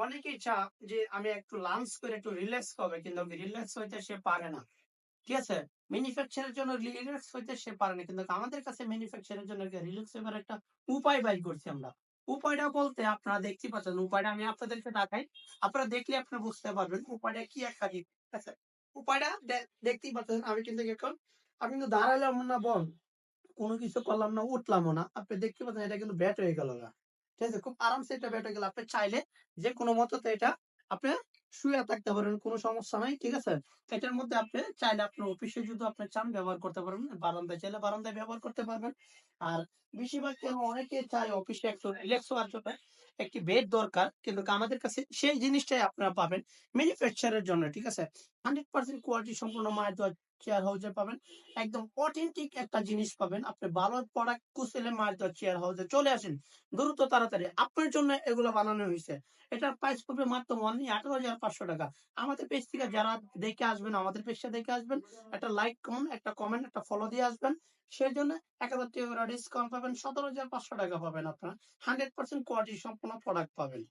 অনেকেই যে আমি একটু লাঞ্চ করে একটু রিল্যাক্স করবে কিন্তু রিল্যাক্স হইতে সে পারে না। ঠিক আছে? ম্যানুফ্যাকচার এর জন্য রিল্যাক্স হইতে সে পারে না। কিন্তু আমাদের কাছে ম্যানুফ্যাকচার এর জন্য রিল্যাক্স হইবার একটা উপায় বাইর করছি আমরা। উপায়টা বলতে আপনারা দেখতেই পাচ্ছেন। উপায়টা আমি আপনাদেরকে দেখাই। আপনারা দেখলে আপনারা বুঝতে পারবেন উপায়টা কি একটা জিনিস। ঠিক আছে? উপায়টা দেখতেই পাচ্ছেন আমি কিন্তু এখন আমি কিন্তু দাঁড়াইলাম না কোন কিছু করলাম না, উঠলামও না। আপনি দেখতে পাচ্ছেন এটা কিন্তু ব্যাট হয়ে গেল গা। ঠিক আছে? খুব আরামসে এটা ব্যাট হয়ে গেল। আপনি চাইলে যেকোনো মততে এটা আপনি শুয়ে থাকতে পারবেন। কোন সমস্যা নাই। ঠিক আছে? এটার মধ্যে আপনি চাইলে আপনার অফিসে যদি আপনি চান ব্যবহার করতে পারবেন। বারান্দায় চাইলে বারান্দায় ব্যবহার করতে পারবেন। আর বেশিরভাগ অনেকে চায় অফিসে একটু রিল্যাক্স হওয়ার জন্য একটি বেড দরকার। কিন্তু আমাদের কাছে সেই জিনিসটাই আপনারা পাবেন ম্যানুফ্যাকচার এর জন্য। ঠিক আছে? 100% কোয়ালিটি সম্পূর্ণ মায়ের দেওয়া চেয়ার হাউস এ পাবেন। একদম অথেন্টিক একটা জিনিস পাবেন। আপনি ভালো প্রোডাক্ট খুঁজলে মায়ের দেওয়া চেয়ার হাউস এ চলে আসেন। দ্রুত তাড়াতাড়ি। আপনার জন্য এগুলো বানানো হইছে। এটার প্রাইস পড়বে মাত্র অনলি ৳১৮,৫০০। আমাদের পেজ থেকে যারা দেখে আসবেন, আমাদের পেজটা দেখে আসবেন, একটা লাইক করুন, একটা কমেন্ট, একটা ফলো দিয়ে আসবেন। সেজন্য ৳১,০০০ করে ডিসকাউন্ট পাবেন। ৳১৭,৫০০ পাবেন আপনারা। 100% কোয়ালিটি সম্পূর্ণ প্রোডাক্ট পাবেন।